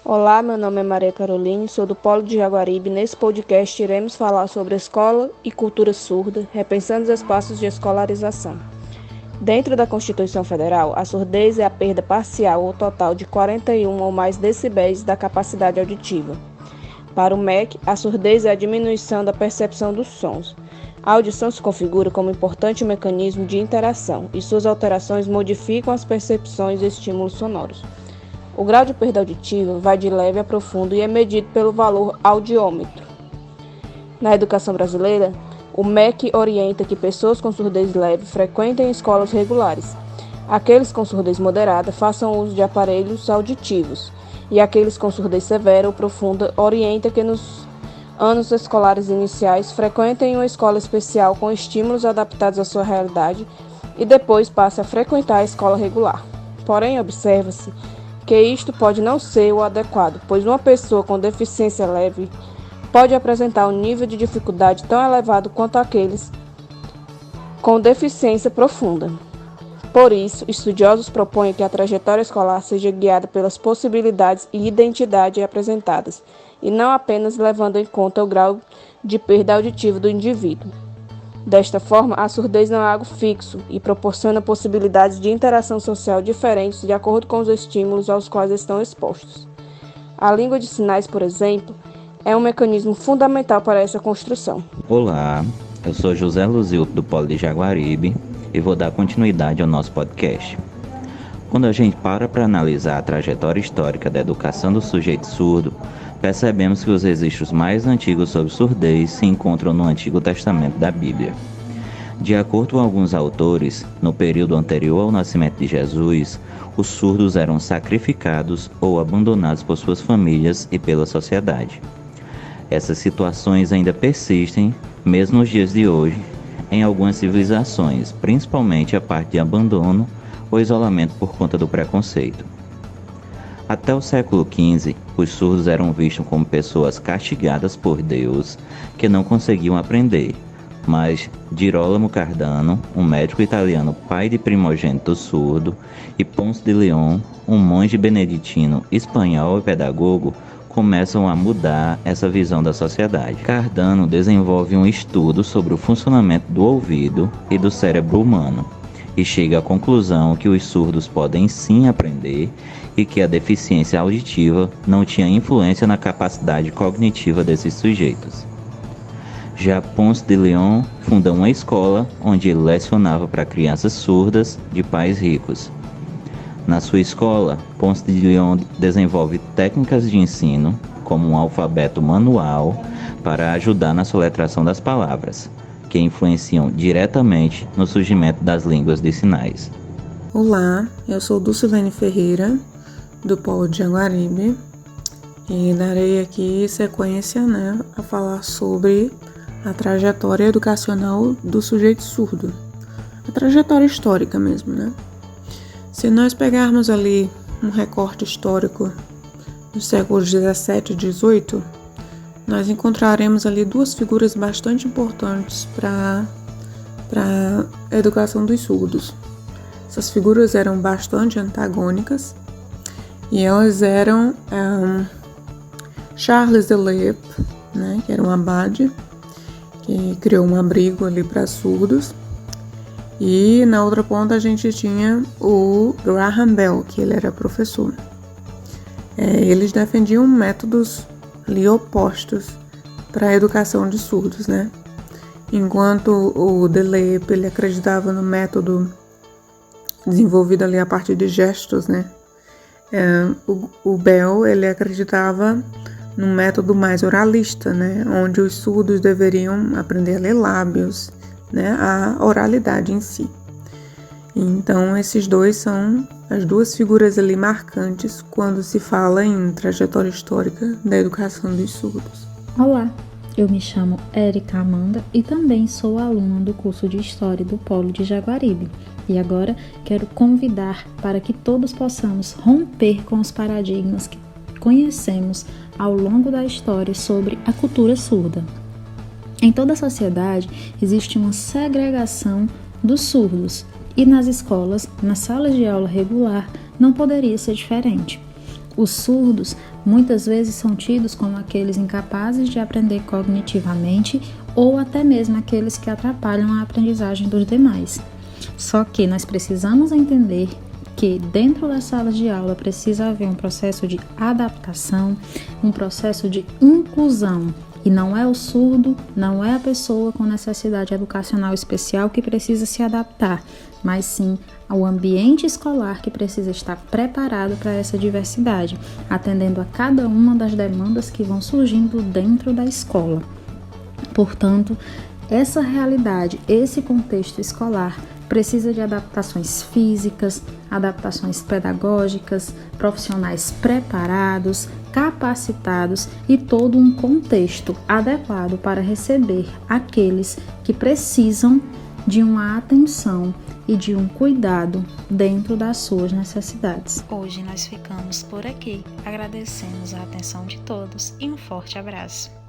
Olá, meu nome é Maria Caroline, sou do Polo de Jaguaribe. Nesse podcast iremos falar sobre escola e cultura surda, repensando os espaços de escolarização. Dentro da Constituição Federal, a surdez é a perda parcial ou total de 41 ou mais decibéis da capacidade auditiva. Para o MEC, a surdez é a diminuição da percepção dos sons. A audição se configura como importante mecanismo de interação e suas alterações modificam as percepções e estímulos sonoros. O grau de perda auditiva vai de leve a profundo e é medido pelo valor audiômetro. Na educação brasileira, o MEC orienta que pessoas com surdez leve frequentem escolas regulares. Aqueles com surdez moderada façam uso de aparelhos auditivos e aqueles com surdez severa ou profunda orienta que nos anos escolares iniciais frequentem uma escola especial com estímulos adaptados à sua realidade e depois passe a frequentar a escola regular. Porém, observa-se que isto pode não ser o adequado, pois uma pessoa com deficiência leve pode apresentar um nível de dificuldade tão elevado quanto aqueles com deficiência profunda. Por isso, estudiosos propõem que a trajetória escolar seja guiada pelas possibilidades e identidade apresentadas, e não apenas levando em conta o grau de perda auditiva do indivíduo. Desta forma, a surdez não é algo fixo e proporciona possibilidades de interação social diferentes de acordo com os estímulos aos quais estão expostos. A língua de sinais, por exemplo, é um mecanismo fundamental para essa construção. Olá, eu sou José Luzildo do Polo de Jaguaribe e vou dar continuidade ao nosso podcast. Quando a gente para analisar a trajetória histórica da educação do sujeito surdo, percebemos que os registros mais antigos sobre surdez se encontram no Antigo Testamento da Bíblia. De acordo com alguns autores, no período anterior ao nascimento de Jesus, os surdos eram sacrificados ou abandonados por suas famílias e pela sociedade. Essas situações ainda persistem, mesmo nos dias de hoje, em algumas civilizações, principalmente a parte de abandono ou isolamento por conta do preconceito. Até o século XV, os surdos eram vistos como pessoas castigadas por Deus que não conseguiam aprender, mas Girolamo Cardano, um médico italiano pai de primogênito surdo, e Ponce de León, um monge beneditino espanhol e pedagogo, começam a mudar essa visão da sociedade. Cardano desenvolve um estudo sobre o funcionamento do ouvido e do cérebro humano e chega à conclusão que os surdos podem sim aprender e que a deficiência auditiva não tinha influência na capacidade cognitiva desses sujeitos. Já Ponce de León funda uma escola onde ele lecionava para crianças surdas de pais ricos. Na sua escola, Ponce de León desenvolve técnicas de ensino, como um alfabeto manual, para ajudar na soletração das palavras, que influenciam diretamente no surgimento das línguas de sinais. Olá, eu sou Dulcilene Ferreira, do Polo de Jaguaribe, e darei aqui sequência a falar sobre a trajetória educacional do sujeito surdo. A trajetória histórica mesmo, Se nós pegarmos ali um recorte histórico dos séculos 17 e 18, nós encontraremos ali duas figuras bastante importantes para a educação dos surdos. Essas figuras eram bastante antagônicas e elas eram Charles de Laep, que era um abade que criou um abrigo ali para surdos, e na outra ponta a gente tinha o Graham Bell, que ele era professor. Eles defendiam métodos ali opostos para a educação de surdos, Enquanto o de Laep, ele acreditava no método desenvolvido ali a partir de gestos, O Bell, ele acreditava num método mais oralista, onde os surdos deveriam aprender a ler lábios, a oralidade em si. Então, esses dois são as duas figuras ali marcantes quando se fala em trajetória histórica da educação dos surdos. Olá, eu me chamo Érica Amanda e também sou aluna do curso de História do Polo de Jaguaribe. E agora quero convidar para que todos possamos romper com os paradigmas que conhecemos ao longo da história sobre a cultura surda. Em toda a sociedade existe uma segregação dos surdos e nas escolas, nas salas de aula regular, não poderia ser diferente. Os surdos muitas vezes são tidos como aqueles incapazes de aprender cognitivamente ou até mesmo aqueles que atrapalham a aprendizagem dos demais. Só que nós precisamos entender que dentro das salas de aula precisa haver um processo de adaptação, um processo de inclusão. E não é o surdo, não é a pessoa com necessidade educacional especial que precisa se adaptar, mas sim ao ambiente escolar que precisa estar preparado para essa diversidade, atendendo a cada uma das demandas que vão surgindo dentro da escola. Portanto, essa realidade, esse contexto escolar precisa de adaptações físicas, adaptações pedagógicas, profissionais preparados, capacitados e todo um contexto adequado para receber aqueles que precisam de uma atenção e de um cuidado dentro das suas necessidades. Hoje nós ficamos por aqui, agradecemos a atenção de todos e um forte abraço.